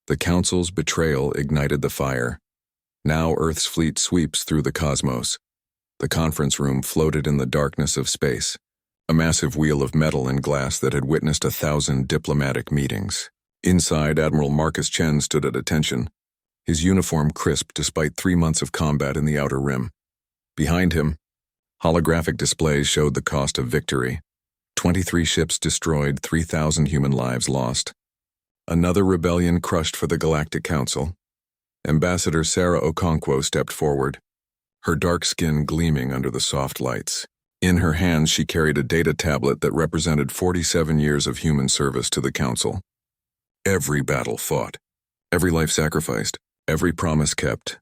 The Council's betrayal ignited the fire. Now Earth's fleet sweeps through the cosmos. The conference room floated in the darkness of space, a massive wheel of metal and glass that had witnessed 1,000 diplomatic meetings. Inside, Admiral Marcus Chen stood at attention, his uniform crisp despite 3 months of combat in the Outer Rim. Behind him, holographic displays showed the cost of victory. 23 ships destroyed, 3,000 human lives lost. Another rebellion crushed for the Galactic Council. Ambassador Sarah Okonkwo stepped forward, her dark skin gleaming under the soft lights. In her hands, she carried a data tablet that represented 47 years of human service to the Council. Every battle fought, every life sacrificed, every promise kept.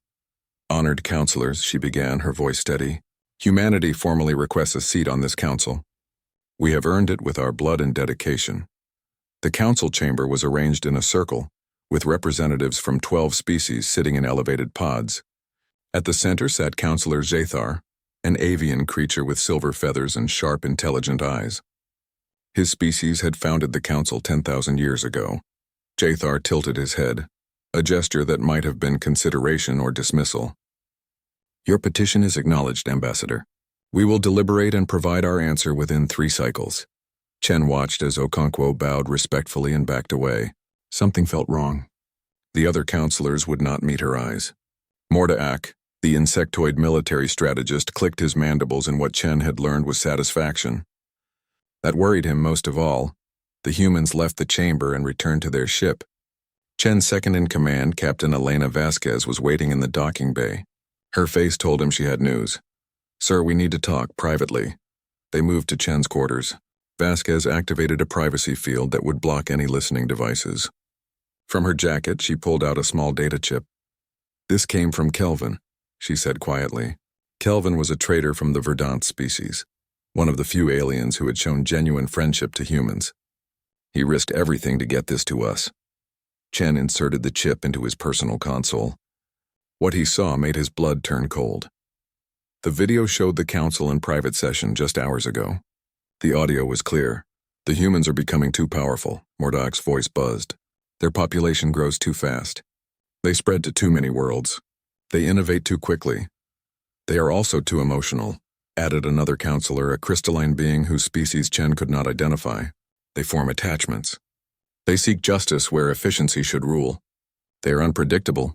Honored counselors, she began, her voice steady. Humanity formally requests a seat on this council. We have earned it with our blood and dedication. The council chamber was arranged in a circle, with representatives from 12 species sitting in elevated pods. At the center sat Counselor Zathar, an avian creature with silver feathers and sharp, intelligent eyes. His species had founded the council 10,000 years ago. Zathar tilted his head, a gesture that might have been consideration or dismissal. Your petition is acknowledged, Ambassador. We will deliberate and provide our answer within 3 cycles. Chen watched as Okonkwo bowed respectfully and backed away. Something felt wrong. The other counselors would not meet her eyes. Mordaak, the insectoid military strategist, clicked his mandibles in what Chen had learned was satisfaction. That worried him most of all. The humans left the chamber and returned to their ship. Chen's second-in-command, Captain Elena Vasquez, was waiting in the docking bay. Her face told him she had news. Sir, we need to talk privately. They moved to Chen's quarters. Vasquez activated a privacy field that would block any listening devices. From her jacket, she pulled out a small data chip. This came from Kelvin, she said quietly. Kelvin was a trader from the Verdant species, one of the few aliens who had shown genuine friendship to humans. He risked everything to get this to us. Chen inserted the chip into his personal console. What he saw made his blood turn cold. The video showed the council in private session just hours ago. The audio was clear. The humans are becoming too powerful, Mordaak's voice buzzed. Their population grows too fast. They spread to too many worlds. They innovate too quickly. They are also too emotional, added another counselor, a crystalline being whose species Chen could not identify. They form attachments. They seek justice where efficiency should rule. They are unpredictable.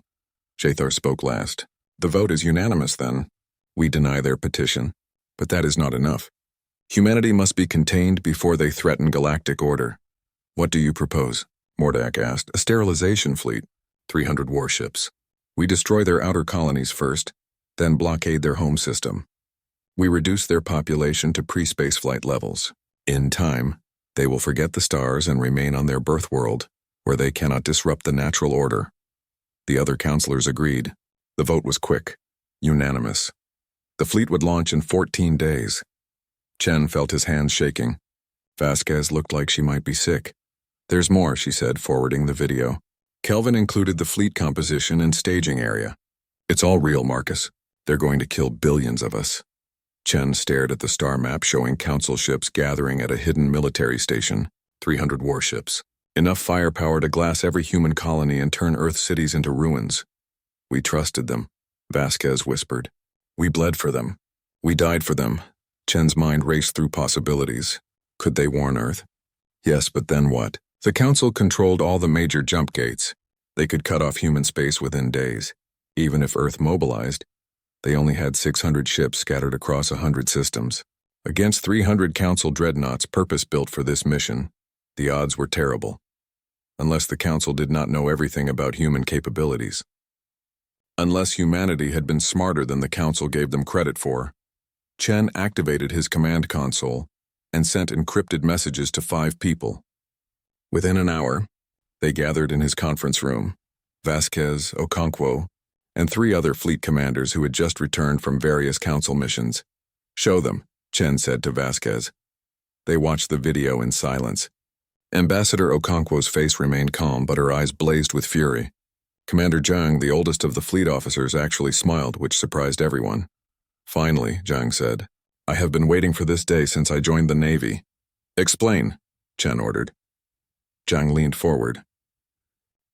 Zathar spoke last. The vote is unanimous then. We deny their petition. But that is not enough. Humanity must be contained before they threaten galactic order. What do you propose? Mordaak asked. A sterilization fleet. 300 warships. We destroy their outer colonies first, then blockade their home system. We reduce their population to pre-spaceflight levels. In time, they will forget the stars and remain on their birth world, where they cannot disrupt the natural order. The other counselors agreed. The vote was quick, unanimous. The fleet would launch in 14 days. Chen felt his hands shaking. Vasquez looked like she might be sick. There's more, she said, forwarding the video. Kelvin included the fleet composition and staging area. It's all real, Marcus. They're going to kill billions of us. Chen stared at the star map showing council ships gathering at a hidden military station, 300 warships. Enough firepower to glass every human colony and turn Earth cities into ruins. We trusted them, Vasquez whispered. We bled for them. We died for them. Chen's mind raced through possibilities. Could they warn Earth? Yes, but then what? The Council controlled all the major jump gates. They could cut off human space within days. Even if Earth mobilized, they only had 600 ships scattered across 100 systems. Against 300 Council dreadnoughts purpose-built for this mission, the odds were terrible. Unless the Council did not know everything about human capabilities. Unless humanity had been smarter than the Council gave them credit for. Chen activated his command console and sent encrypted messages to 5 people. Within an hour, they gathered in his conference room, Vasquez, Okonkwo, and 3 other fleet commanders who had just returned from various council missions. Show them, Chen said to Vasquez. They watched the video in silence. Ambassador Okonkwo's face remained calm, but her eyes blazed with fury. Commander Zhang, the oldest of the fleet officers, actually smiled, which surprised everyone. Finally, Zhang said, I have been waiting for this day since I joined the Navy. Explain, Chen ordered. Zhang leaned forward.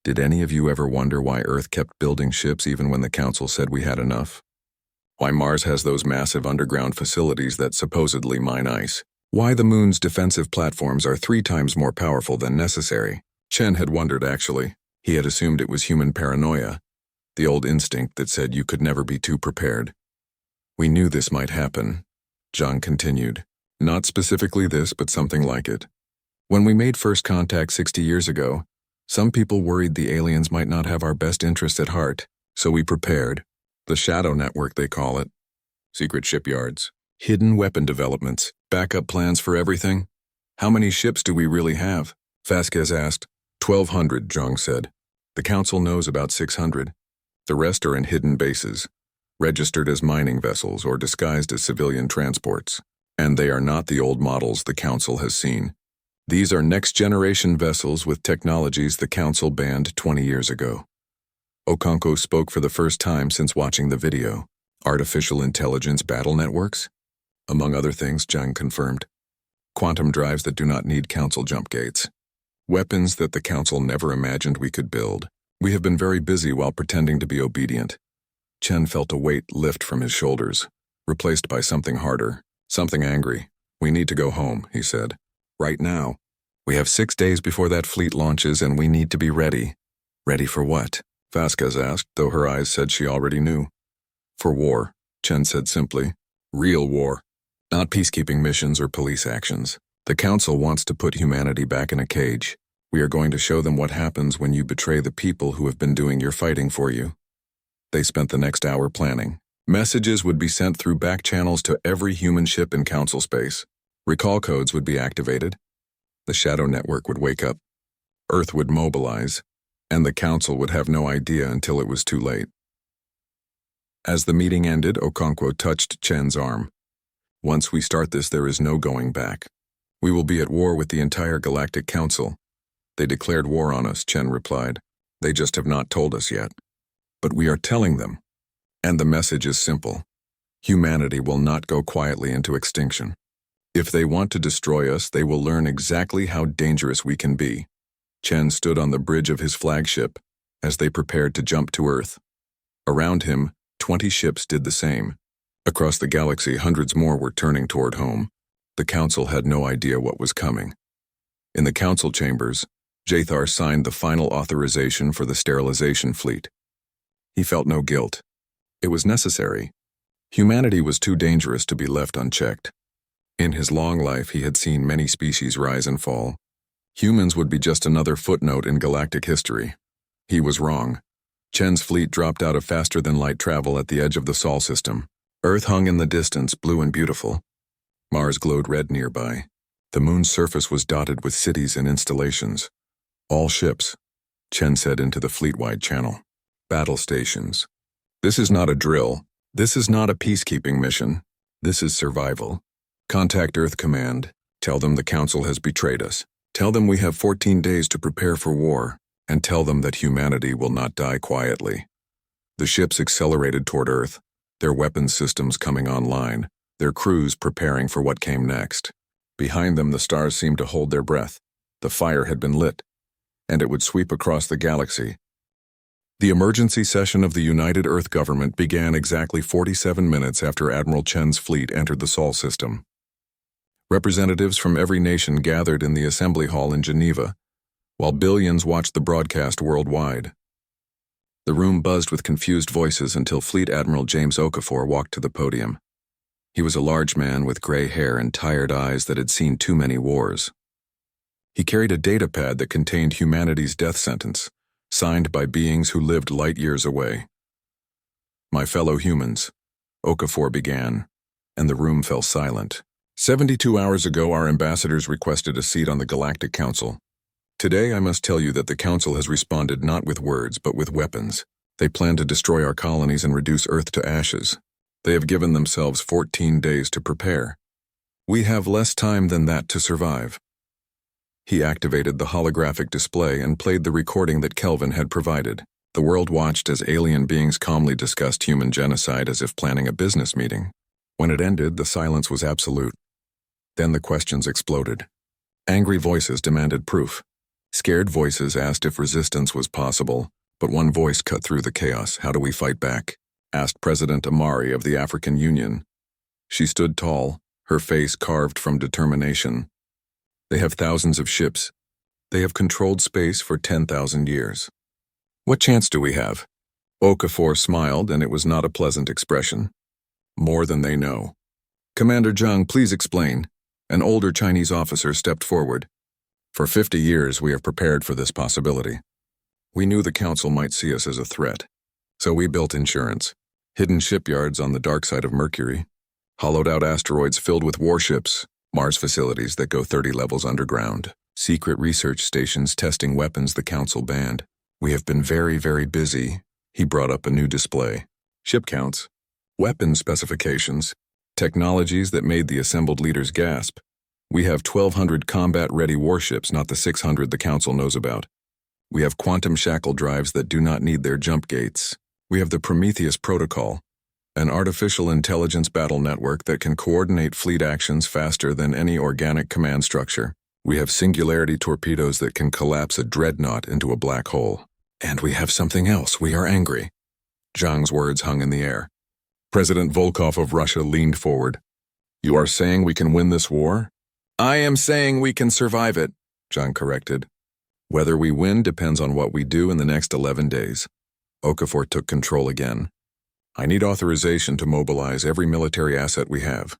Did any of you ever wonder why Earth kept building ships even when the Council said we had enough? Why Mars has those massive underground facilities that supposedly mine ice? Why the Moon's defensive platforms are 3 times more powerful than necessary? Chen had wondered, actually. He had assumed it was human paranoia, the old instinct that said you could never be too prepared. We knew this might happen, Zhang continued. Not specifically this, but something like it. When we made first contact 60 years ago, some people worried the aliens might not have our best interests at heart, so we prepared. The Shadow Network, they call it. Secret shipyards, hidden weapon developments, backup plans for everything. How many ships do we really have? Vasquez asked. 1,200, Zhang said. The Council knows about 600. The rest are in hidden bases, registered as mining vessels or disguised as civilian transports. And they are not the old models the Council has seen. These are next-generation vessels with technologies the Council banned 20 years ago. Okonkwo spoke for the first time since watching the video. Artificial intelligence battle networks? Among other things, Zhang confirmed. Quantum drives that do not need Council jump gates. Weapons that the Council never imagined we could build. We have been very busy while pretending to be obedient. Chen felt a weight lift from his shoulders, replaced by something harder, something angry. We need to go home, he said. Right now. We have 6 days before that fleet launches and we need to be ready. Ready for what? Vasquez asked, though her eyes said she already knew. For war, Chen said simply. Real war. Not peacekeeping missions or police actions. The Council wants to put humanity back in a cage. We are going to show them what happens when you betray the people who have been doing your fighting for you. They spent the next hour planning. Messages would be sent through back channels to every human ship in Council space. Recall codes would be activated. The Shadow Network would wake up. Earth would mobilize, and the Council would have no idea until it was too late. As the meeting ended, Okonkwo touched Chen's arm. Once we start this, there is no going back. We will be at war with the entire Galactic Council. They declared war on us, Chen replied. They just have not told us yet. But we are telling them. And the message is simple. Humanity will not go quietly into extinction. If they want to destroy us, they will learn exactly how dangerous we can be. Chen stood on the bridge of his flagship as they prepared to jump to Earth. Around him, 20 ships did the same. Across the galaxy, hundreds more were turning toward home. The Council had no idea what was coming. In the Council chambers, Jathar signed the final authorization for the sterilization fleet. He felt no guilt. It was necessary. Humanity was too dangerous to be left unchecked. In his long life, he had seen many species rise and fall. Humans would be just another footnote in galactic history. He was wrong. Chen's fleet dropped out of faster-than-light travel at the edge of the Sol system. Earth hung in the distance, blue and beautiful. Mars glowed red nearby. The Moon's surface was dotted with cities and installations. All ships, Chen said into the fleet-wide channel. Battle stations. This is not a drill. This is not a peacekeeping mission. This is survival. Contact Earth Command. Tell them the Council has betrayed us. Tell them we have 14 days to prepare for war, and tell them that humanity will not die quietly. The ships accelerated toward Earth, their weapons systems coming online, their crews preparing for what came next. Behind them, the stars seemed to hold their breath. The fire had been lit, and it would sweep across the galaxy. The emergency session of the United Earth Government began exactly 47 minutes after Admiral Chen's fleet entered the Sol system. Representatives from every nation gathered in the Assembly Hall in Geneva, while billions watched the broadcast worldwide. The room buzzed with confused voices until Fleet Admiral James Okafor walked to the podium. He was a large man with gray hair and tired eyes that had seen too many wars. He carried a datapad that contained humanity's death sentence, signed by beings who lived light years away. My fellow humans, Okafor began, and the room fell silent. 72 hours ago, our ambassadors requested a seat on the Galactic Council. Today, I must tell you that the Council has responded not with words, but with weapons. They plan to destroy our colonies and reduce Earth to ashes. They have given themselves 14 days to prepare. We have less time than that to survive. He activated the holographic display and played the recording that Kelvin had provided. The world watched as alien beings calmly discussed human genocide as if planning a business meeting. When it ended, the silence was absolute. Then the questions exploded. Angry voices demanded proof. Scared voices asked if resistance was possible, but one voice cut through the chaos. "How do we fight back?" asked President Amari of the African Union. She stood tall, her face carved from determination. "They have thousands of ships. They have controlled space for 10,000 years. What chance do we have?" Okafor smiled, and it was not a pleasant expression. "More than they know." "Commander Zhang, please explain." An older Chinese officer stepped forward. "For 50 years, we have prepared for this possibility. We knew the Council might see us as a threat. So we built insurance, hidden shipyards on the dark side of Mercury, hollowed-out asteroids filled with warships, Mars facilities that go 30 levels underground, secret research stations testing weapons the Council banned. We have been very, very busy." He brought up a new display. Ship counts, weapon specifications, technologies that made the assembled leaders gasp. "We have 1,200 combat-ready warships, not the 600 the Council knows about. We have quantum shackle drives that do not need their jump gates. We have the Prometheus Protocol, an artificial intelligence battle network that can coordinate fleet actions faster than any organic command structure. We have singularity torpedoes that can collapse a dreadnought into a black hole. And we have something else. We are angry." Zhang's words hung in the air. President Volkov of Russia leaned forward. "You are saying we can win this war?" "I am saying we can survive it," Zhang corrected. "Whether we win depends on what we do in the next 11 days. Okafor took control again. "I need authorization to mobilize every military asset we have.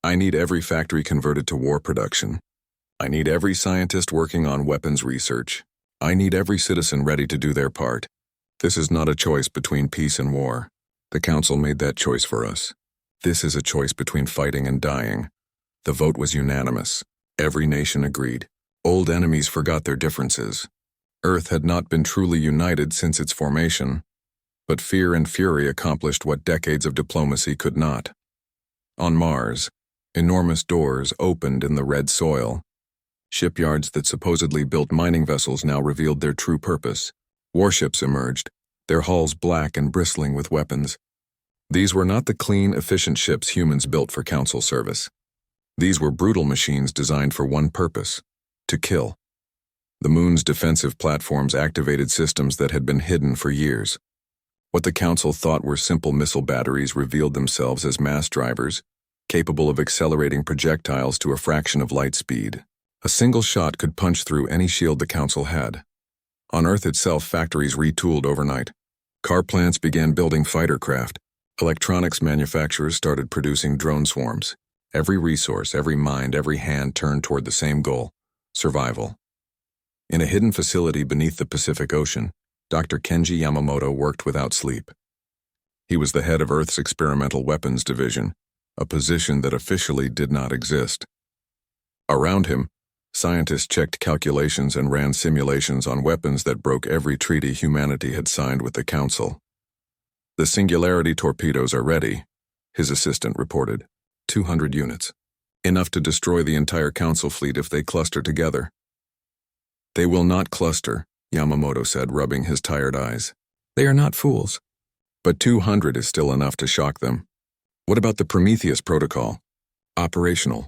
I need every factory converted to war production. I need every scientist working on weapons research. I need every citizen ready to do their part. This is not a choice between peace and war. The Council made that choice for us. This is a choice between fighting and dying." The vote was unanimous. Every nation agreed. Old enemies forgot their differences. Earth had not been truly united since its formation, but fear and fury accomplished what decades of diplomacy could not. On Mars, enormous doors opened in the red soil. Shipyards that supposedly built mining vessels now revealed their true purpose. Warships emerged, their hulls black and bristling with weapons. These were not the clean, efficient ships humans built for Council service. These were brutal machines designed for one purpose: to kill. The Moon's defensive platforms activated systems that had been hidden for years. What the Council thought were simple missile batteries revealed themselves as mass drivers, capable of accelerating projectiles to a fraction of light speed. A single shot could punch through any shield the Council had. On Earth itself, factories retooled overnight. Car plants began building fighter craft. Electronics manufacturers started producing drone swarms. Every resource, every mind, every hand turned toward the same goal: survival. In a hidden facility beneath the Pacific Ocean, Dr. Kenji Yamamoto worked without sleep. He was the head of Earth's Experimental Weapons Division, a position that officially did not exist. Around him, scientists checked calculations and ran simulations on weapons that broke every treaty humanity had signed with the Council. "The singularity torpedoes are ready," his assistant reported. 200 units. Enough to destroy the entire Council fleet if they cluster together. "They will not cluster," Yamamoto said, rubbing his tired eyes. "They are not fools." "But 200 is still enough to shock them." "What about the Prometheus Protocol?" "Operational.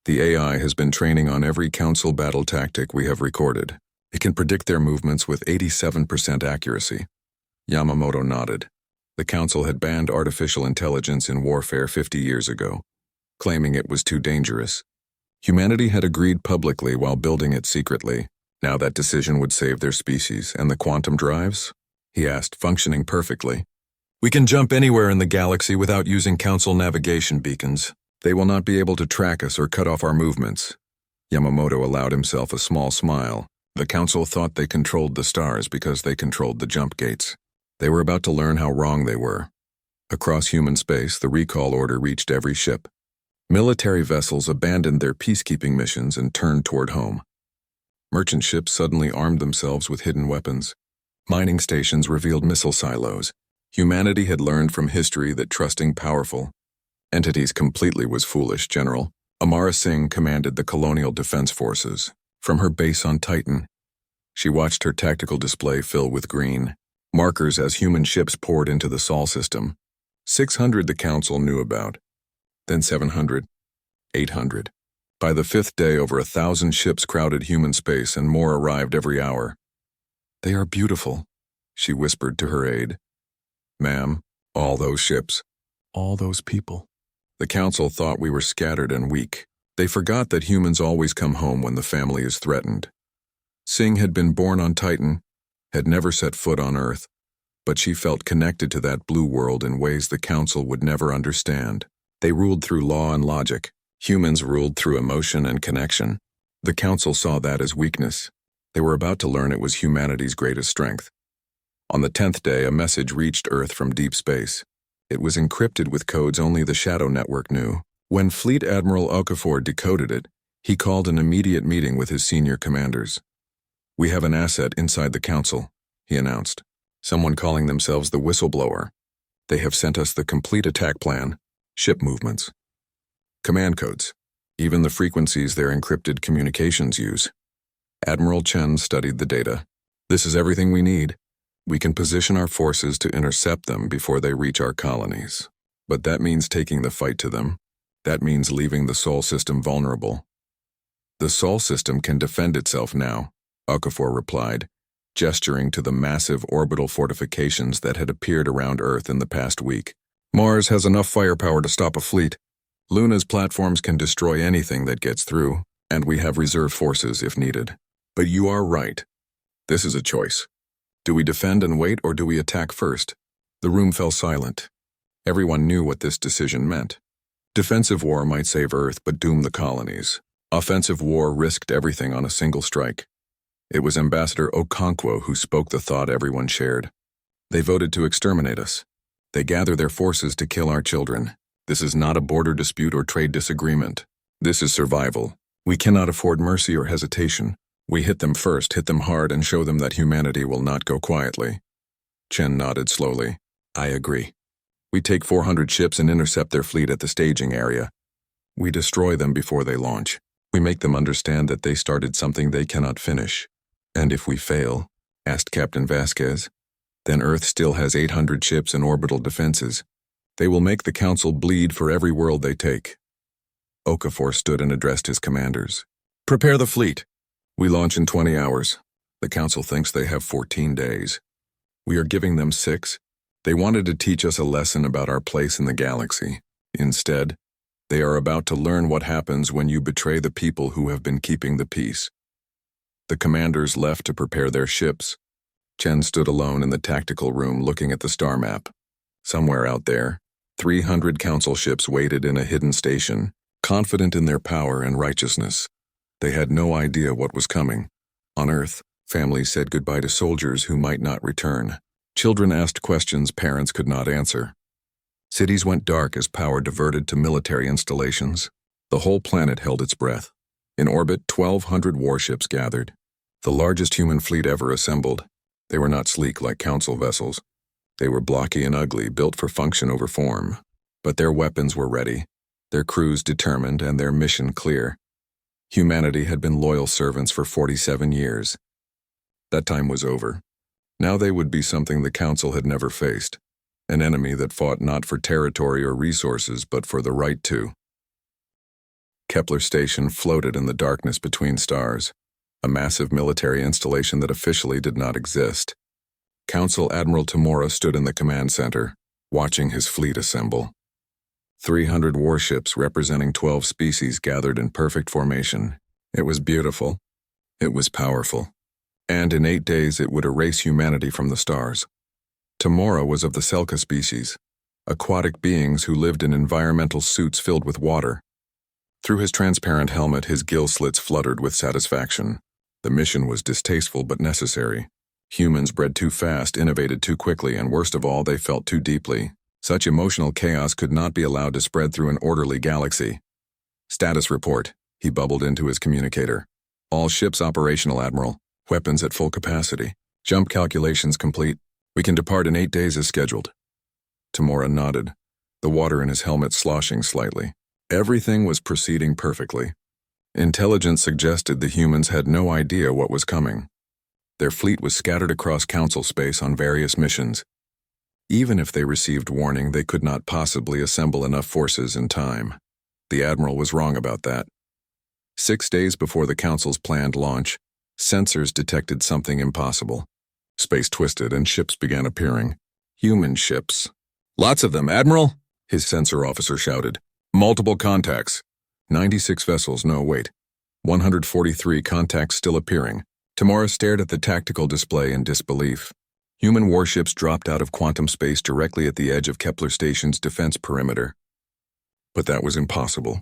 The AI has been training on every Council battle tactic we have recorded. It can predict their movements with 87% accuracy." Yamamoto nodded. The Council had banned artificial intelligence in warfare 50 years ago, claiming it was too dangerous. Humanity had agreed publicly while building it secretly. Now that decision would save their species. "And the quantum drives?" he asked, functioning perfectly. "We can jump anywhere in the galaxy without using Council navigation beacons. They will not be able to track us or cut off our movements." Yamamoto allowed himself a small smile. The Council thought they controlled the stars because they controlled the jump gates. They were about to learn how wrong they were. Across human space, the recall order reached every ship. Military vessels abandoned their peacekeeping missions and turned toward home. Merchant ships suddenly armed themselves with hidden weapons. Mining stations revealed missile silos. Humanity had learned from history that trusting powerful entities completely was foolish. General Amara Singh commanded the Colonial Defense Forces. From her base on Titan, she watched her tactical display fill with green markers as human ships poured into the Sol system. 600 the Council knew about, then 700, 800. By the fifth day, over 1,000 ships crowded human space and more arrived every hour. "They are beautiful," she whispered to her aide. "Ma'am, all those ships, all those people." The council thought we were scattered and weak. They forgot that humans always come home when the family is threatened. Singh had been born on Titan, had never set foot on Earth, but she felt connected to that blue world in ways the council would never understand. They ruled through law and logic. Humans ruled through emotion and connection. The council saw that as weakness. They were about to learn it was humanity's greatest strength. On the 10th day, a message reached Earth from deep space. It was encrypted with codes only the Shadow Network knew. When Fleet Admiral Okafor decoded it, he called an immediate meeting with his senior commanders. "We have an asset inside the council," he announced. "Someone calling themselves the Whistleblower. They have sent us the complete attack plan, ship movements, command codes, even the frequencies their encrypted communications use." Admiral Chen studied the data. "This is everything we need. We can position our forces to intercept them before they reach our colonies. But that means taking the fight to them. That means leaving the Sol system vulnerable." "The Sol system can defend itself now," Okafor replied, gesturing to the massive orbital fortifications that had appeared around Earth in the past week. "Mars has enough firepower to stop a fleet. Luna's platforms can destroy anything that gets through, and we have reserve forces if needed. But you are right. This is a choice. Do we defend and wait, or do we attack first?" The room fell silent. Everyone knew what this decision meant. Defensive war might save Earth but doom the colonies. Offensive war risked everything on a single strike. It was Ambassador Okonkwo who spoke the thought everyone shared. "They voted to exterminate us. They gather their forces to kill our children. This is not a border dispute or trade disagreement. This is survival. We cannot afford mercy or hesitation. We hit them first, hit them hard, and show them that humanity will not go quietly." Chen nodded slowly. "I agree. We take 400 ships and intercept their fleet at the staging area. We destroy them before they launch. We make them understand that they started something they cannot finish." "And if we fail," asked Captain Vasquez, "then Earth still has 800 ships and orbital defenses. They will make the Council bleed for every world they take." Okafor stood and addressed his commanders. "Prepare the fleet. We launch in 20 hours. The Council thinks they have 14 days. We are giving them 6. They wanted to teach us a lesson about our place in the galaxy. Instead, they are about to learn what happens when you betray the people who have been keeping the peace." The commanders left to prepare their ships. Chen stood alone in the tactical room looking at the star map. Somewhere out there, 300 Council ships waited in a hidden station, confident in their power and righteousness. They had no idea what was coming. On Earth, families said goodbye to soldiers who might not return. Children asked questions parents could not answer. Cities went dark as power diverted to military installations. The whole planet held its breath. In orbit, 1,200 warships gathered. The largest human fleet ever assembled. They were not sleek like Council vessels. They were blocky and ugly, built for function over form. But their weapons were ready, their crews determined, and their mission clear. Humanity had been loyal servants for 47 years. That time was over. Now they would be something the Council had never faced, an enemy that fought not for territory or resources, but for the right to. Kepler Station floated in the darkness between stars, a massive military installation that officially did not exist. Council Admiral Tamura stood in the command center, watching his fleet assemble. 300 warships representing 12 species gathered in perfect formation. It was beautiful. It was powerful. And in 8 days it would erase humanity from the stars. Tamura was of the Selka species, aquatic beings who lived in environmental suits filled with water. Through his transparent helmet, his gill slits fluttered with satisfaction. The mission was distasteful but necessary. Humans bred too fast, innovated too quickly, and worst of all, they felt too deeply. Such emotional chaos could not be allowed to spread through an orderly galaxy. "Status report," he bubbled into his communicator. "All ships operational, Admiral. Weapons at full capacity. Jump calculations complete. We can depart in 8 days as scheduled." Tamura nodded, the water in his helmet sloshing slightly. Everything was proceeding perfectly. Intelligence suggested the humans had no idea what was coming. Their fleet was scattered across Council space on various missions. Even if they received warning, they could not possibly assemble enough forces in time. The Admiral was wrong about that. 6 days before the Council's planned launch, sensors detected something impossible. Space twisted and ships began appearing. Human ships. "Lots of them, Admiral," his sensor officer shouted. "Multiple contacts. 96 vessels, no, wait. 143 contacts still appearing." Tamora stared at the tactical display in disbelief. Human warships dropped out of quantum space directly at the edge of Kepler Station's defense perimeter. But that was impossible.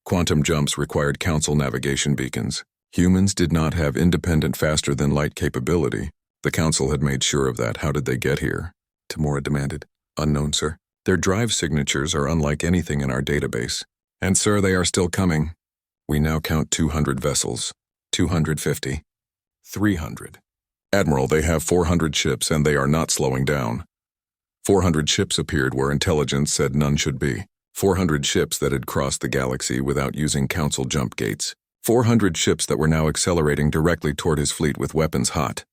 Quantum jumps required Council navigation beacons. Humans did not have independent faster-than-light capability. The Council had made sure of that. How did they get here? Tamora demanded. "Unknown, sir. Their drive signatures are unlike anything in our database. And, sir, they are still coming. We now count 200 vessels. 250. 300. Admiral, they have 400 ships, and they are not slowing down." 400 ships appeared where intelligence said none should be. 400 ships that had crossed the galaxy without using Council jump gates. 400 ships that were now accelerating directly toward his fleet with weapons hot.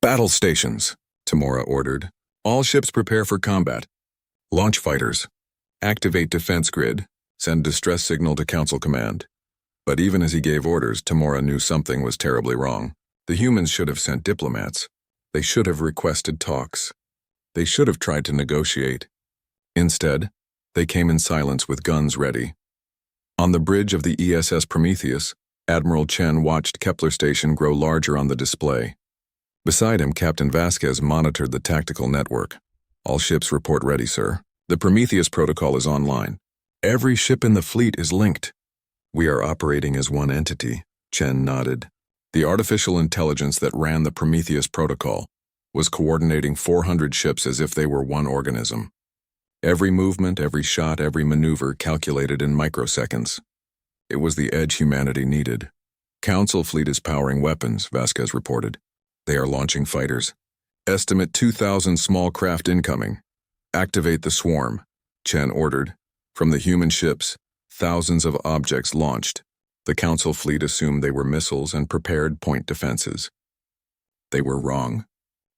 "Battle stations," Tamora ordered. "All ships prepare for combat. Launch fighters. Activate defense grid. Send distress signal to Council command." But even as he gave orders, Tamora knew something was terribly wrong. The humans should have sent diplomats. They should have requested talks. They should have tried to negotiate. Instead, they came in silence with guns ready. On the bridge of the ESS Prometheus, Admiral Chen watched Kepler Station grow larger on the display. Beside him, Captain Vasquez monitored the tactical network. "All ships report ready, sir. The Prometheus protocol is online. Every ship in the fleet is linked. We are operating as one entity," Chen nodded. The artificial intelligence that ran the Prometheus protocol was coordinating 400 ships as if they were one organism. Every movement, every shot, every maneuver calculated in microseconds. It was the edge humanity needed. "Council fleet is powering weapons," Vasquez reported. "They are launching fighters. Estimate 2,000 small craft incoming. Activate the swarm," Chen ordered. From the human ships, thousands of objects launched. The Council fleet assumed they were missiles and prepared point defenses. They were wrong.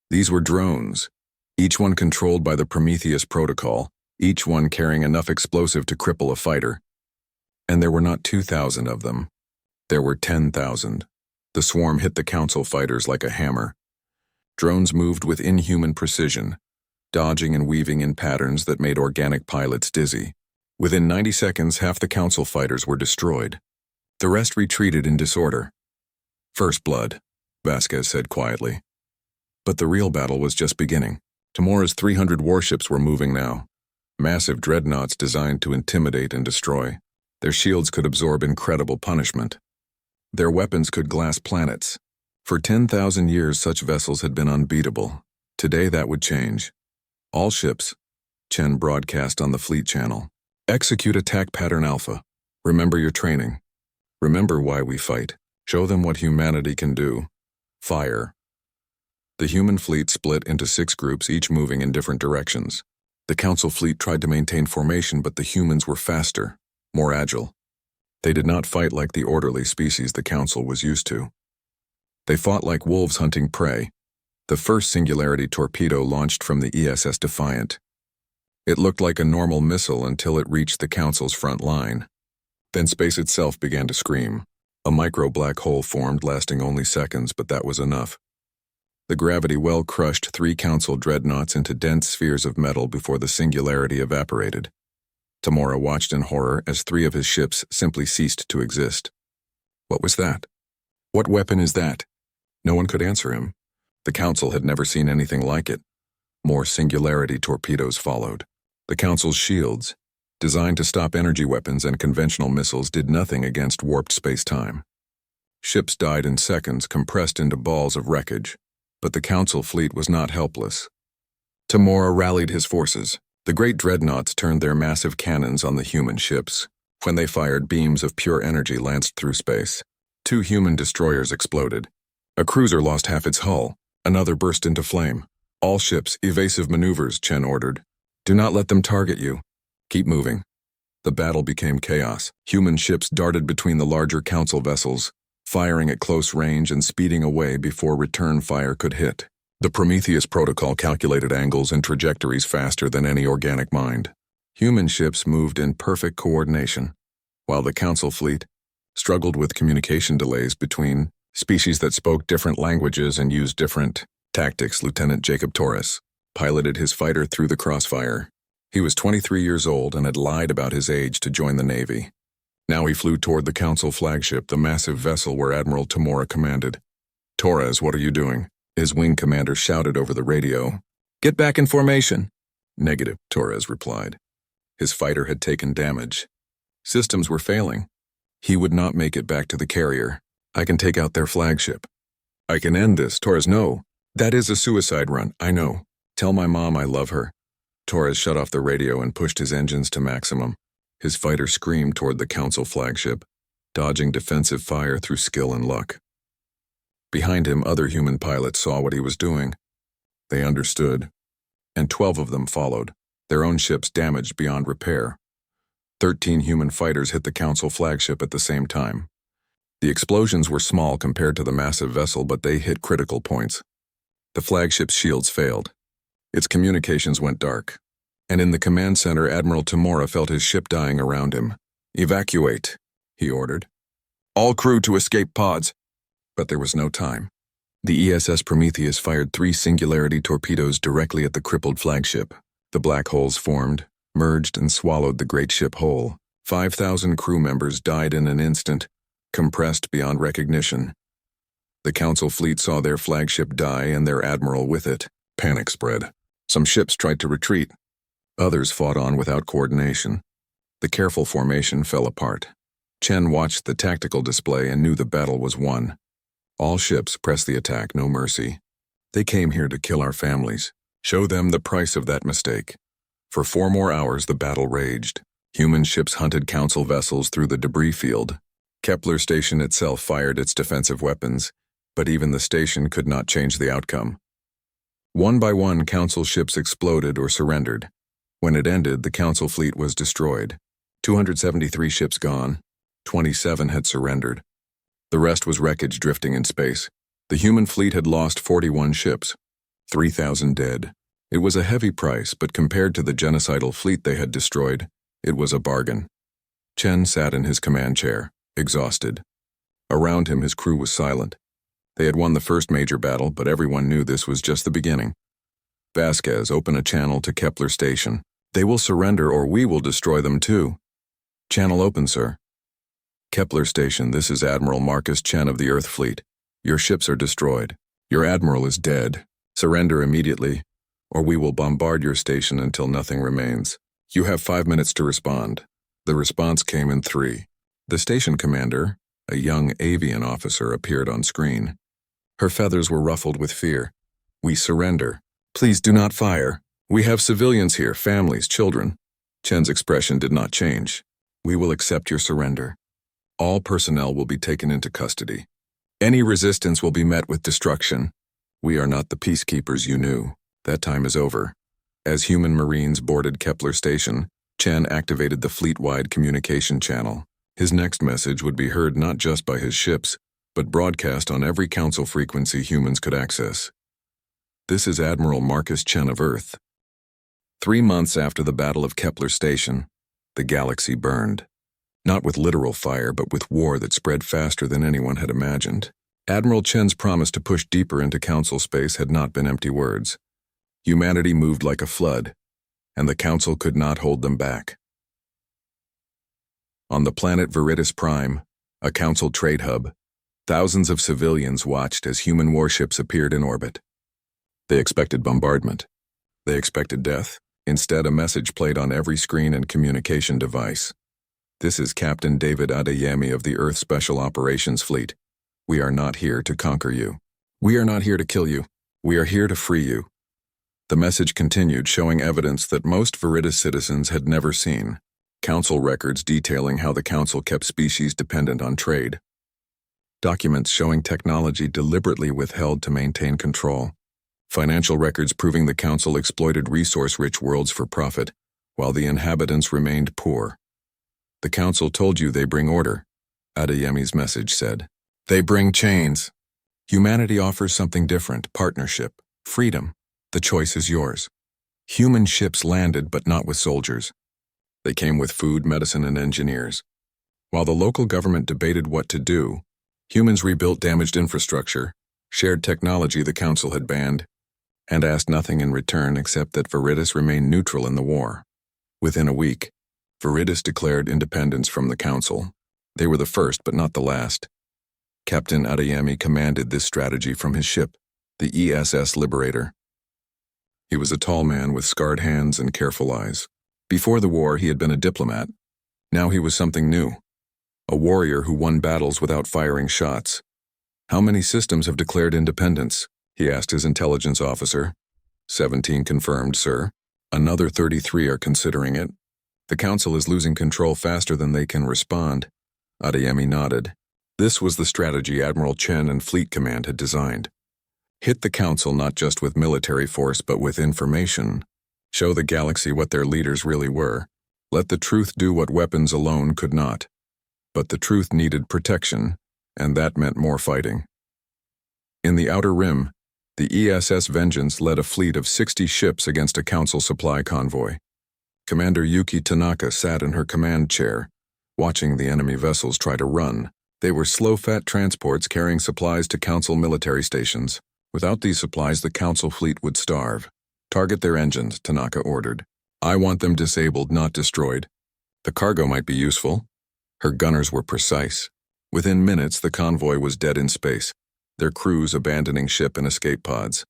These were drones, each one controlled by the Prometheus protocol, each one carrying enough explosive to cripple a fighter. And there were not 2,000 of them. There were 10,000. The swarm hit the Council fighters like a hammer. Drones moved with inhuman precision, dodging and weaving in patterns that made organic pilots dizzy. Within 90 seconds, half the Council fighters were destroyed. The rest retreated in disorder. "First blood," Vasquez said quietly. But the real battle was just beginning. Tamora's 300 warships were moving now. Massive dreadnoughts designed to intimidate and destroy. Their shields could absorb incredible punishment. Their weapons could glass planets. For 10,000 years, such vessels had been unbeatable. Today, that would change. "All ships," Chen broadcast on the fleet channel. "Execute attack pattern Alpha. Remember your training. Remember why we fight. Show them what humanity can do. Fire." The human fleet split into 6 groups, each moving in different directions. The Council fleet tried to maintain formation, but the humans were faster, more agile. They did not fight like the orderly species the Council was used to. They fought like wolves hunting prey. The first Singularity torpedo launched from the ESS Defiant. It looked like a normal missile until it reached the Council's front line. Then space itself began to scream. A micro-black hole formed, lasting only seconds, but that was enough. The gravity well crushed 3 Council dreadnoughts into dense spheres of metal before the Singularity evaporated. Tamora watched in horror as 3 of his ships simply ceased to exist. What was that? What weapon is that? No one could answer him. The Council had never seen anything like it. More Singularity torpedoes followed. The Council's shields, designed to stop energy weapons and conventional missiles, did nothing against warped space-time. Ships died in seconds, compressed into balls of wreckage. But the Council fleet was not helpless. Tamora rallied his forces. The great dreadnoughts turned their massive cannons on the human ships. When they fired, beams of pure energy lanced through space. 2 human destroyers exploded. A cruiser lost half its hull. Another burst into flame. "All ships, evasive maneuvers," Chen ordered. "Do not let them target you. Keep moving." The battle became chaos. Human ships darted between the larger Council vessels, firing at close range and speeding away before return fire could hit. The Prometheus protocol calculated angles and trajectories faster than any organic mind. Human ships moved in perfect coordination, while the Council fleet, struggled with communication delays between species that spoke different languages and used different tactics. Lieutenant Jacob Torres piloted his fighter through the crossfire. He was 23 years old and had lied about his age to join the Navy. Now he flew toward the Council flagship, the massive vessel where Admiral Tamora commanded. "Torres, what are you doing?" his wing commander shouted over the radio. "Get back in formation." "Negative," Torres replied. His fighter had taken damage. Systems were failing. He would not make it back to the carrier. "I can take out their flagship." "I can end this." "Torres, no. That is a suicide run, I know. Tell my mom I love her." Torres shut off the radio and pushed his engines to maximum. His fighter screamed toward the Council flagship, dodging defensive fire through skill and luck. Behind him, other human pilots saw what he was doing. They understood, and 12 of them followed, their own ships damaged beyond repair. 13 human fighters hit the Council flagship at the same time. The explosions were small compared to the massive vessel, but they hit critical points. The flagship's shields failed. Its communications went dark. And in the command center, Admiral Tamora felt his ship dying around him. "Evacuate," he ordered. "All crew to escape pods." But there was no time. The ESS Prometheus fired 3 Singularity torpedoes directly at the crippled flagship. The black holes formed, merged, and swallowed the great ship whole. 5,000 crew members died in an instant, compressed beyond recognition. The Council fleet saw their flagship die and their admiral with it. Panic spread. Some ships tried to retreat. Others fought on without coordination. The careful formation fell apart. Chen watched the tactical display and knew the battle was won. All ships pressed the attack, no mercy. They came here to kill our families. Show them the price of that mistake. For 4 more hours, the battle raged. Human ships hunted Council vessels through the debris field. Kepler Station itself fired its defensive weapons, but even the station could not change the outcome. One by one, Council ships exploded or surrendered. When it ended, the Council fleet was destroyed. 273 ships gone. 27 had surrendered. The rest was wreckage drifting in space. The human fleet had lost 41 ships. 3,000 dead. It was a heavy price, but compared to the genocidal fleet they had destroyed, it was a bargain. Chen sat in his command chair, exhausted. Around him, his crew was silent. They had won the first major battle, but everyone knew this was just the beginning. "Vasquez, open a channel to Kepler Station. They will surrender or we will destroy them too." "Channel open, sir." "Kepler Station, this is Admiral Marcus Chen of the Earth Fleet. Your ships are destroyed. Your admiral is dead. Surrender immediately, or we will bombard your station until nothing remains. You have 5 minutes to respond." The response came in 3. The station commander, a young avian officer, appeared on screen. Her feathers were ruffled with fear. "We surrender. Please do not fire. We have civilians here, families, children." Chen's expression did not change. "We will accept your surrender. All personnel will be taken into custody. Any resistance will be met with destruction. We are not the peacekeepers you knew. That time is over." As human Marines boarded Kepler Station, Chen activated the fleet-wide communication channel. His next message would be heard not just by his ships, but broadcast on every Council frequency humans could access. "This is Admiral Marcus Chen of Earth." 3 months after the Battle of Kepler Station, the galaxy burned. Not with literal fire, but with war that spread faster than anyone had imagined. Admiral Chen's promise to push deeper into Council space had not been empty words. Humanity moved like a flood, and the Council could not hold them back. On the planet Veritas Prime, a Council trade hub, thousands of civilians watched as human warships appeared in orbit. They expected bombardment. They expected death. Instead, a message played on every screen and communication device. "This is Captain David Adeyemi of the Earth Special Operations Fleet. We are not here to conquer you. We are not here to kill you. We are here to free you." The message continued, showing evidence that most Veritas citizens had never seen. Council records detailing how the Council kept species dependent on trade. Documents showing technology deliberately withheld to maintain control. Financial records proving the Council exploited resource-rich worlds for profit, while the inhabitants remained poor. "The Council told you they bring order," Adeyemi's message said. "They bring chains. Humanity offers something different: partnership, freedom. The choice is yours." Human ships landed, but not with soldiers. They came with food, medicine, and engineers. While the local government debated what to do, humans rebuilt damaged infrastructure, shared technology the council had banned, and asked nothing in return except that Viridis remain neutral in the war. Within a week, Viridis declared independence from the council. They were the first but not the last. Captain Adeyemi commanded this strategy from his ship, the ESS Liberator. He was a tall man with scarred hands and careful eyes. Before the war, he had been a diplomat. Now he was something new. A warrior who won battles without firing shots. "How many systems have declared independence?" he asked his intelligence officer. 17 confirmed, sir. Another 33 are considering it. The council is losing control faster than they can respond. Adeyemi nodded. This was the strategy Admiral Chen and Fleet Command had designed. Hit the council not just with military force but with information. Show the galaxy what their leaders really were. Let the truth do what weapons alone could not. But the truth needed protection, and that meant more fighting. In the Outer Rim, the ESS Vengeance led a fleet of 60 ships against a council supply convoy. Commander Yuki Tanaka sat in her command chair, watching the enemy vessels try to run. They were slow-fat transports carrying supplies to council military stations. Without these supplies, the council fleet would starve. Target their engines, Tanaka ordered. I want them disabled, not destroyed. The cargo might be useful. Her gunners were precise. Within minutes, the convoy was dead in space, their crews abandoning ship and escape pods.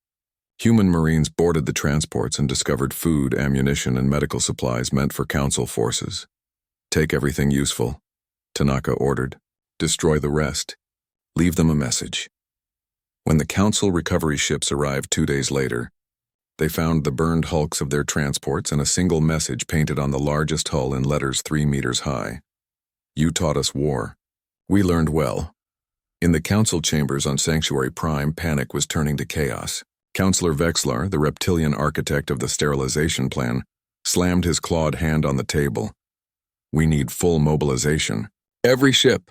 Human Marines boarded the transports and discovered food, ammunition, and medical supplies meant for council forces. Take everything useful, Tanaka ordered. Destroy the rest. Leave them a message. When the council recovery ships arrived 2 days later, they found the burned hulks of their transports and a single message painted on the largest hull in letters 3 meters high. You taught us war. We learned well. In the council chambers on Sanctuary Prime, panic was turning to chaos. Counselor Vexlar, the reptilian architect of the sterilization plan, slammed his clawed hand on the table. We need full mobilization. Every ship,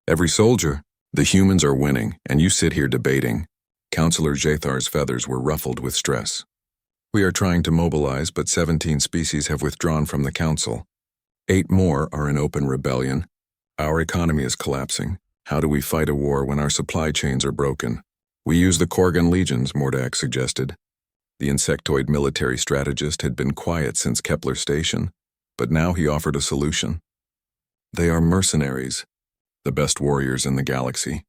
every soldier. The humans are winning, and you sit here debating. Counselor Jathar's feathers were ruffled with stress. We are trying to mobilize, but 17 species have withdrawn from the council. 8 more are in open rebellion. Our economy is collapsing. How do we fight a war when our supply chains are broken? We use the Korgan legions, Mordak suggested. The insectoid military strategist had been quiet since Kepler Station, but now he offered a solution. They are mercenaries, the best warriors in the galaxy.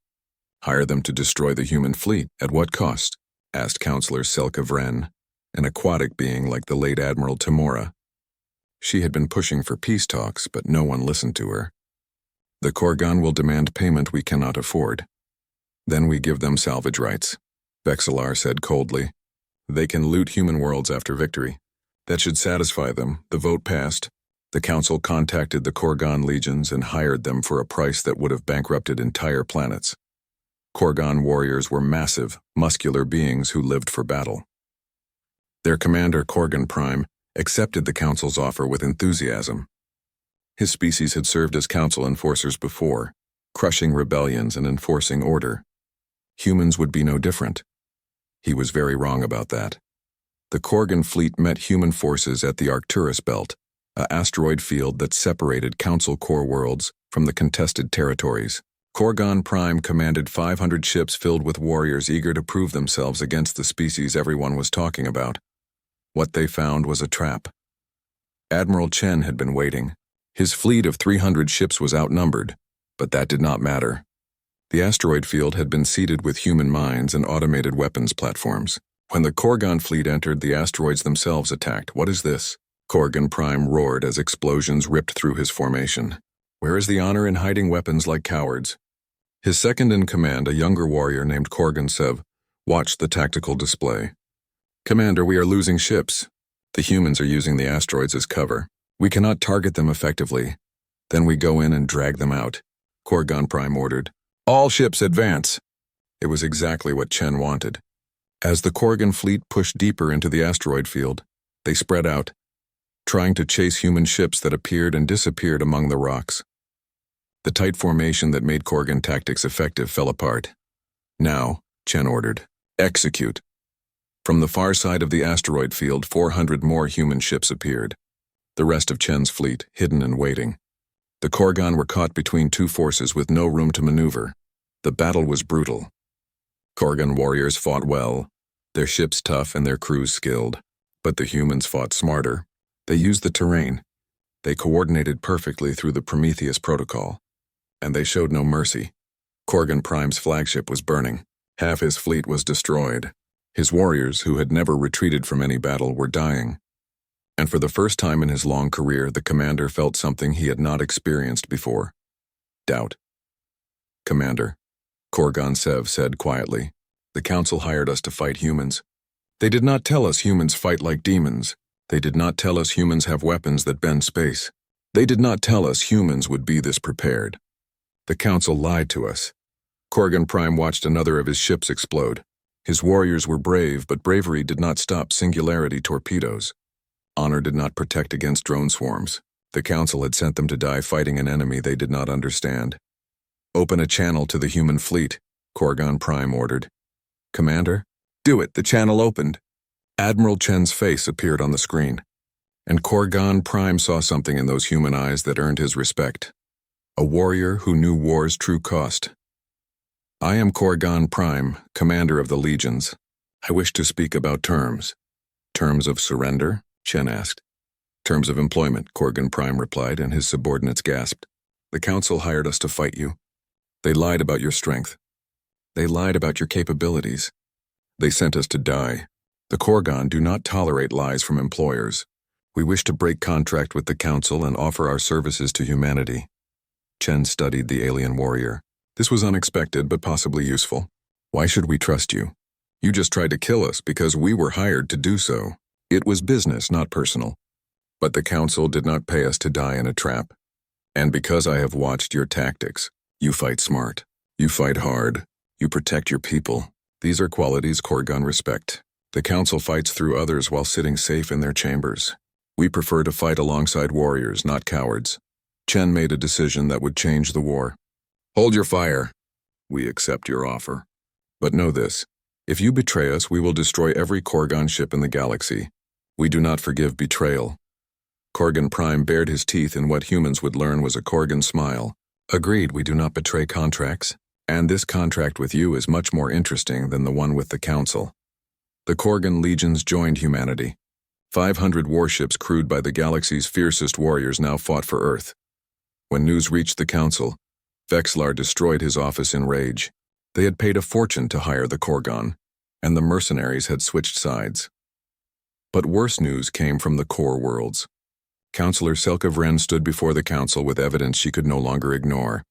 Hire them to destroy the human fleet. At what cost? Asked Counselor Selka Vren, an aquatic being like the late Admiral Tamora. She had been pushing for peace talks, but no one listened to her. The Korgan will demand payment we cannot afford. Then we give them salvage rights, Vexalar said coldly. They can loot human worlds after victory. That should satisfy them. The vote passed. The council contacted the Korgan legions and hired them for a price that would have bankrupted entire planets. Korgan warriors were massive, muscular beings who lived for battle. Their commander, Korgan Prime, accepted the council's offer with enthusiasm. His species had served as council enforcers before, crushing rebellions and enforcing order. Humans would be no different. He was very wrong about that. The Korgan fleet met human forces at the Arcturus Belt, an asteroid field that separated council core worlds from the contested territories. Korgan Prime commanded 500 ships filled with warriors eager to prove themselves against the species everyone was talking about. What they found was a trap. Admiral Chen had been waiting. His fleet of 300 ships was outnumbered, but that did not matter. The asteroid field had been seeded with human mines and automated weapons platforms. When the Korgan fleet entered, the asteroids themselves attacked. What is this? Korgan Prime roared as explosions ripped through his formation. Where is the honor in hiding weapons like cowards? His second-in-command, a younger warrior named Korgan Sev, watched the tactical display. Commander, we are losing ships. The humans are using the asteroids as cover. We cannot target them effectively. Then we go in and drag them out. Korgan Prime ordered. All ships advance. It was exactly what Chen wanted. As the Korgan fleet pushed deeper into the asteroid field, they spread out, trying to chase human ships that appeared and disappeared among the rocks. The tight formation that made Korgan tactics effective fell apart. Now, Chen ordered, execute. From the far side of the asteroid field, 400 more human ships appeared. The rest of Chen's fleet, hidden and waiting. The Korgan were caught between two forces with no room to maneuver. The battle was brutal. Korgan warriors fought well, their ships tough and their crews skilled. But the humans fought smarter. They used the terrain. They coordinated perfectly through the Prometheus protocol. And they showed no mercy. Korgan Prime's flagship was burning. Half his fleet was destroyed. His warriors, who had never retreated from any battle, were dying. And for the first time in his long career, the commander felt something he had not experienced before. Doubt. "Commander," Korgan Sev said quietly, "the Council hired us to fight humans. They did not tell us humans fight like demons. They did not tell us humans have weapons that bend space. They did not tell us humans would be this prepared. The Council lied to us." Korgan Prime watched another of his ships explode. His warriors were brave, but bravery did not stop singularity torpedoes. Honor did not protect against drone swarms. The Council had sent them to die fighting an enemy they did not understand. "Open a channel to the human fleet," Korgan Prime ordered. "Commander?" "Do it, the channel opened." Admiral Chen's face appeared on the screen, and Korgan Prime saw something in those human eyes that earned his respect. A warrior who knew war's true cost. "I am Korgan Prime, commander of the legions. I wish to speak about terms." "Terms of surrender?" Chen asked. "Terms of employment," Korgan Prime replied, and his subordinates gasped. "The Council hired us to fight you. They lied about your strength. They lied about your capabilities. They sent us to die. The Korgan do not tolerate lies from employers. We wish to break contract with the Council and offer our services to humanity." Chen studied the alien warrior. This was unexpected but possibly useful. "Why should we trust you? You just tried to kill us because we were hired to do so. It was business, not personal. But the Council did not pay us to die in a trap. And because I have watched your tactics, you fight smart. You fight hard. You protect your people. These are qualities Korgan respect. The Council fights through others while sitting safe in their chambers. We prefer to fight alongside warriors, not cowards." Chen made a decision that would change the war. "Hold your fire. We accept your offer. But know this, if you betray us, we will destroy every Korgan ship in the galaxy. We do not forgive betrayal." Korgan Prime bared his teeth in what humans would learn was a Korgan smile. "Agreed, we do not betray contracts. And this contract with you is much more interesting than the one with the Council." The Korgan legions joined humanity. 500 warships crewed by the galaxy's fiercest warriors now fought for Earth. When news reached the Council, Vexlar destroyed his office in rage. They had paid a fortune to hire the Korgan, and the mercenaries had switched sides. But worse news came from the core worlds. Counselor Selka Vren stood before the Council with evidence she could no longer ignore.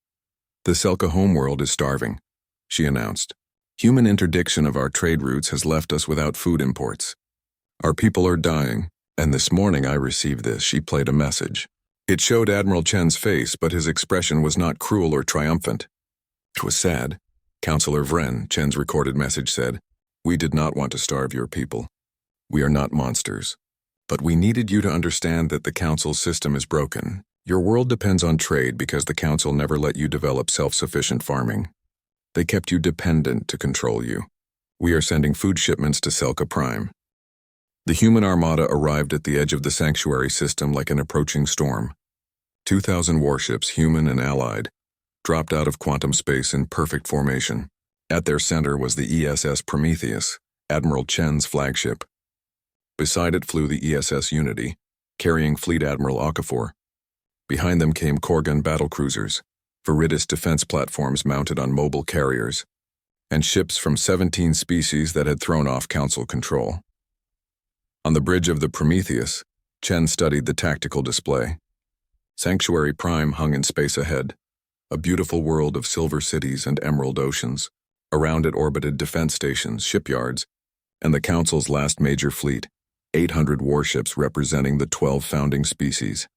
"The Selka homeworld is starving," she announced. "Human interdiction of our trade routes has left us without food imports. Our people are dying, and this morning I received this." She played a message. It showed Admiral Chen's face, but his expression was not cruel or triumphant. It was sad. "Counselor Vren," Chen's recorded message said, "we did not want to starve your people. We are not monsters. But we needed you to understand that the Council's system is broken. Your world depends on trade because the Council never let you develop self-sufficient farming. They kept you dependent to control you. We are sending food shipments to Selka Prime." The human armada arrived at the edge of the sanctuary system like an approaching storm. 2,000 warships, human and allied, dropped out of quantum space in perfect formation. At their center was the ESS Prometheus, Admiral Chen's flagship. Beside it flew the ESS Unity, carrying Fleet Admiral Okafor. Behind them came Korgan battlecruisers, Viridis defense platforms mounted on mobile carriers, and ships from 17 species that had thrown off Council control. On the bridge of the Prometheus, Chen studied the tactical display. Sanctuary Prime hung in space ahead, a beautiful world of silver cities and emerald oceans. Around it orbited defense stations, shipyards, and the Council's last major fleet, 800 warships representing the 12 founding species.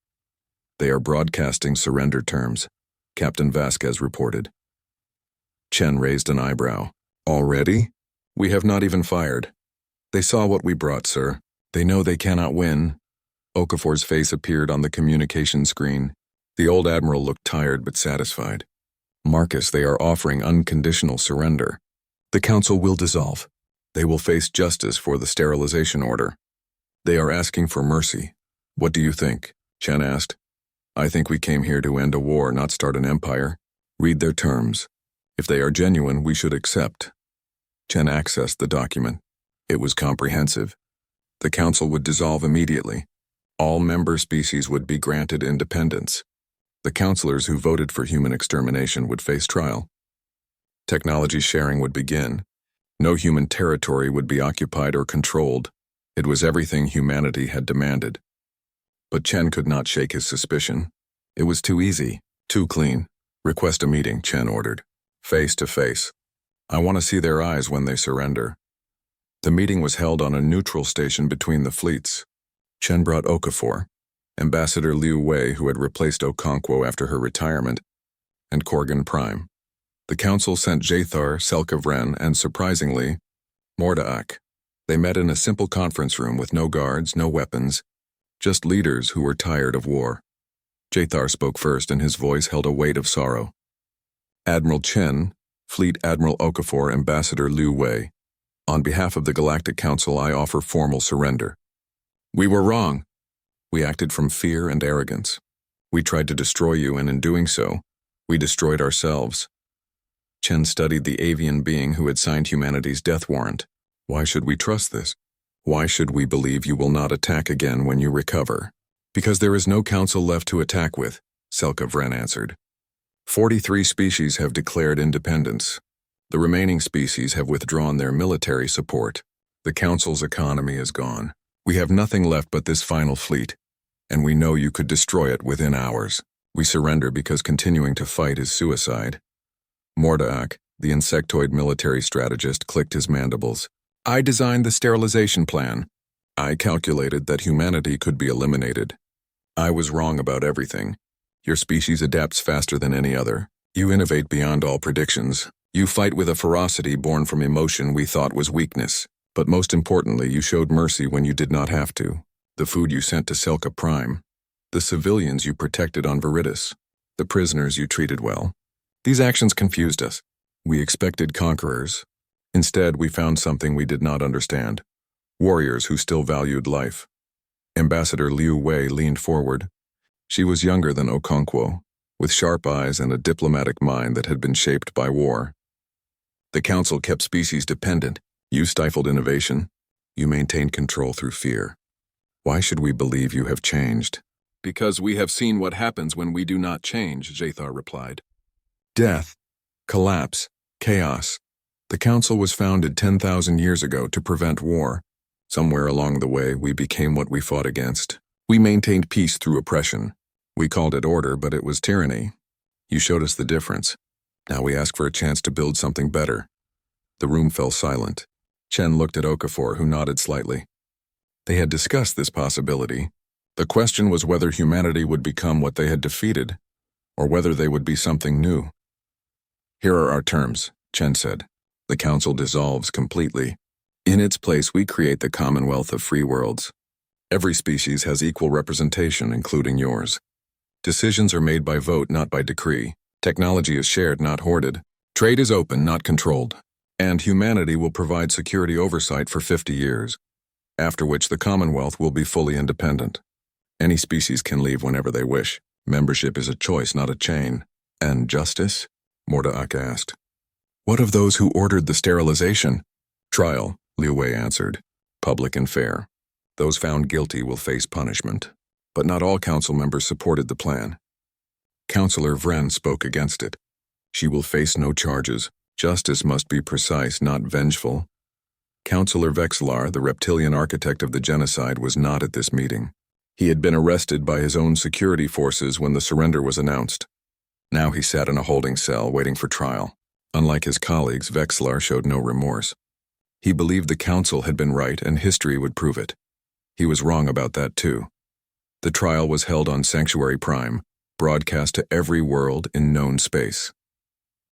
"They are broadcasting surrender terms," Captain Vasquez reported. Chen raised an eyebrow. "Already? We have not even fired." "They saw what we brought, sir. They know they cannot win." Okafor's face appeared on the communication screen. The old admiral looked tired but satisfied. "Marcus, they are offering unconditional surrender. The Council will dissolve. They will face justice for the sterilization order. They are asking for mercy. What do you think?" Chen asked. I think we came here to end a war, not start an empire. Read their terms. If they are genuine, we should accept. Chen accessed the document. It was comprehensive. The council would dissolve immediately. All member species would be granted independence. The counselors who voted for human extermination would face trial. Technology sharing would begin. No human territory would be occupied or controlled. It was everything humanity had demanded. But Chen could not shake his suspicion. It was too easy, too clean. Request a meeting, Chen ordered. Face to face. I want to see their eyes when they surrender. The meeting was held on a neutral station between the fleets. Chen brought Okafor, Ambassador Liu Wei, who had replaced Okonkwo after her retirement, and Korgan Prime. The council sent Jathar, Selkavren, and surprisingly, Mordaak. They met in a simple conference room with no guards, no weapons, just leaders who were tired of war. Jathar spoke first, and his voice held a weight of sorrow. Admiral Chen, Fleet Admiral Okafor, Ambassador Liu Wei. On behalf of the Galactic Council, I offer formal surrender. We were wrong. We acted from fear and arrogance. We tried to destroy you, and in doing so, we destroyed ourselves. Chen studied the avian being who had signed humanity's death warrant. Why should we trust this? Why should we believe you will not attack again when you recover? Because there is no council left to attack with, Selkavren answered. 43 species have declared independence. The remaining species have withdrawn their military support. The council's economy is gone. We have nothing left but this final fleet, and we know you could destroy it within hours. We surrender because continuing to fight is suicide. Mordaak, the insectoid military strategist, clicked his mandibles. I designed the sterilization plan. I calculated that humanity could be eliminated. I was wrong about everything. Your species adapts faster than any other. You innovate beyond all predictions. You fight with a ferocity born from emotion we thought was weakness. But most importantly, you showed mercy when you did not have to. The food you sent to Selka Prime. The civilians you protected on Veritas. The prisoners you treated well. These actions confused us. We expected conquerors. Instead, we found something we did not understand. Warriors who still valued life. Ambassador Liu Wei leaned forward. She was younger than Okonkwo, with sharp eyes and a diplomatic mind that had been shaped by war. The council kept species dependent. You stifled innovation. You maintained control through fear. Why should we believe you have changed? Because we have seen what happens when we do not change, Jathar replied. Death, collapse, chaos. The council was founded 10,000 years ago to prevent war. Somewhere along the way, we became what we fought against. We maintained peace through oppression. We called it order, but it was tyranny. You showed us the difference. Now we ask for a chance to build something better. The room fell silent. Chen looked at Okafor, who nodded slightly. They had discussed this possibility. The question was whether humanity would become what they had defeated, or whether they would be something new. Here are our terms, Chen said. The council dissolves completely. In its place, we create the Commonwealth of Free Worlds. Every species has equal representation, including yours. Decisions are made by vote, not by decree. Technology is shared, not hoarded. Trade is open, not controlled. And humanity will provide security oversight for 50 years, after which the Commonwealth will be fully independent. Any species can leave whenever they wish. Membership is a choice, not a chain. And justice? Mordaak asked. What of those who ordered the sterilization? Trial, Liu Wei answered. Public and fair. Those found guilty will face punishment. But not all council members supported the plan. Councillor Vren spoke against it. She will face no charges. Justice must be precise, not vengeful. Councillor Vexlar, the reptilian architect of the genocide, was not at this meeting. He had been arrested by his own security forces when the surrender was announced. Now he sat in a holding cell waiting for trial. Unlike his colleagues, Vexlar showed no remorse. He believed the council had been right and history would prove it. He was wrong about that too. The trial was held on Sanctuary Prime, broadcast to every world in known space.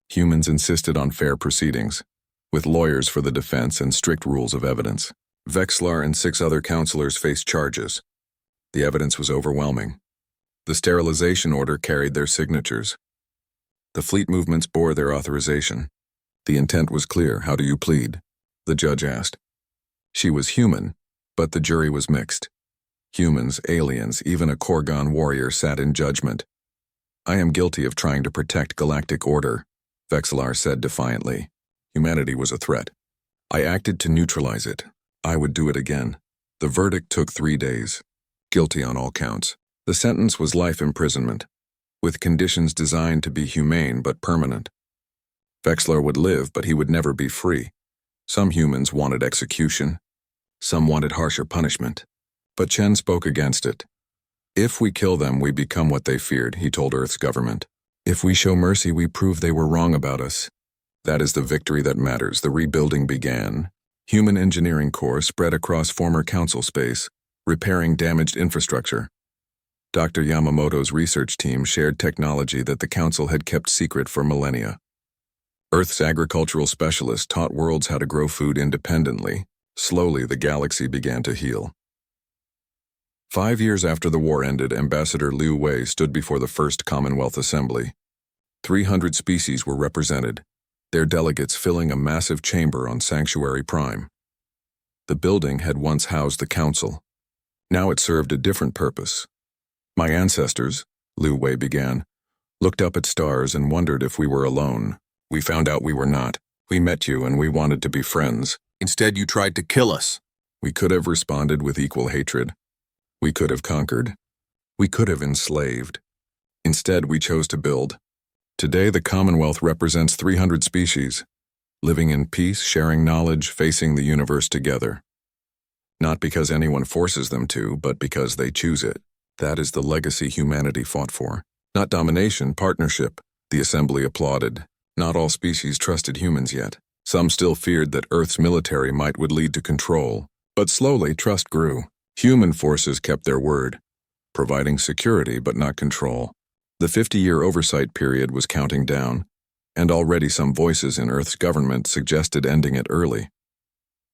Humans insisted on fair proceedings, with lawyers for the defense and strict rules of evidence. Vexlar and 6 other counselors faced charges. The evidence was overwhelming. The sterilization order carried their signatures. The fleet movements bore their authorization. The intent was clear. How do you plead? The judge asked. She was human, but the jury was mixed. Humans, aliens, even a Korgon warrior sat in judgment. "I am guilty of trying to protect galactic order," Vexillar said defiantly. Humanity was a threat. I acted to neutralize it. I would do it again. The verdict took 3 days. Guilty on all counts. The sentence was life imprisonment, with conditions designed to be humane but permanent. Vexillar would live, but he would never be free. Some humans wanted execution. Some wanted harsher punishment. But Chen spoke against it. "If we kill them, we become what they feared," he told Earth's government. "If we show mercy, we prove they were wrong about us. That is the victory that matters." The rebuilding began. Human engineering corps spread across former council space, repairing damaged infrastructure. Dr. Yamamoto's research team shared technology that the council had kept secret for millennia. Earth's agricultural specialists taught worlds how to grow food independently. Slowly, the galaxy began to heal. 5 years after the war ended, Ambassador Liu Wei stood before the First Commonwealth Assembly. 300 species were represented, their delegates filling a massive chamber on Sanctuary Prime. The building had once housed the council. Now it served a different purpose. "My ancestors," Liu Wei began, "looked up at stars and wondered if we were alone. We found out we were not. We met you and we wanted to be friends. Instead, you tried to kill us." We could have responded with equal hatred. We could have conquered. We could have enslaved. Instead, we chose to build. Today, the Commonwealth represents 300 species, living in peace, sharing knowledge, facing the universe together. Not because anyone forces them to, but because they choose it. That is the legacy humanity fought for. Not domination, partnership. The Assembly applauded. Not all species trusted humans yet. Some still feared that Earth's military might would lead to control. But slowly, trust grew. Human forces kept their word, providing security but not control. The 50-year oversight period was counting down, and already some voices in Earth's government suggested ending it early.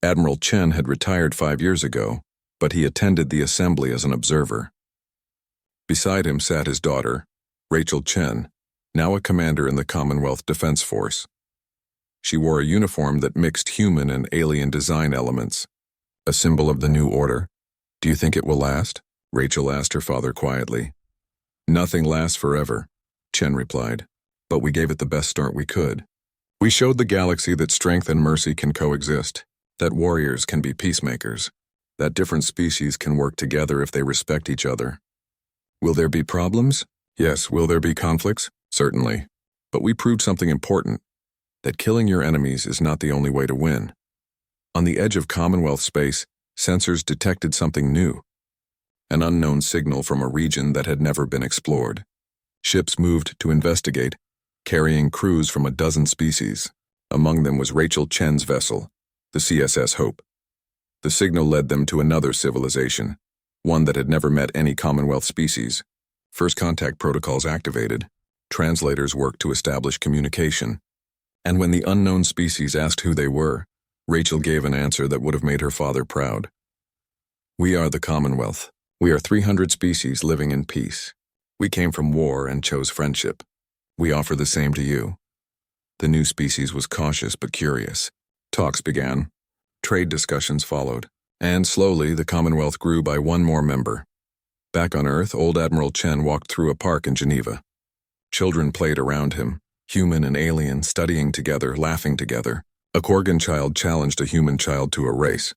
Admiral Chen had retired 5 years ago, but he attended the assembly as an observer. Beside him sat his daughter, Rachel Chen, now a commander in the Commonwealth Defense Force. She wore a uniform that mixed human and alien design elements, a symbol of the new order. "Do you think it will last?" Rachel asked her father quietly. "Nothing lasts forever," Chen replied, "but we gave it the best start we could. We showed the galaxy that strength and mercy can coexist, that warriors can be peacemakers, that different species can work together if they respect each other. Will there be problems? Yes. Will there be conflicts? Certainly. But we proved something important, that killing your enemies is not the only way to win." On the edge of Commonwealth space, sensors detected something new, an unknown signal from a region that had never been explored. Ships moved to investigate, carrying crews from a dozen species. Among them was Rachel Chen's vessel, the CSS Hope. The signal led them to another civilization, one that had never met any Commonwealth species. First contact protocols activated, translators worked to establish communication, and when the unknown species asked who they were, Rachel gave an answer that would have made her father proud. "We are the Commonwealth. We are 300 species living in peace. We came from war and chose friendship. We offer the same to you." The new species was cautious but curious. Talks began. Trade discussions followed. And slowly, the Commonwealth grew by one more member. Back on Earth, old Admiral Chen walked through a park in Geneva. Children played around him, human and alien, studying together, laughing together. A Korgan child challenged a human child to a race.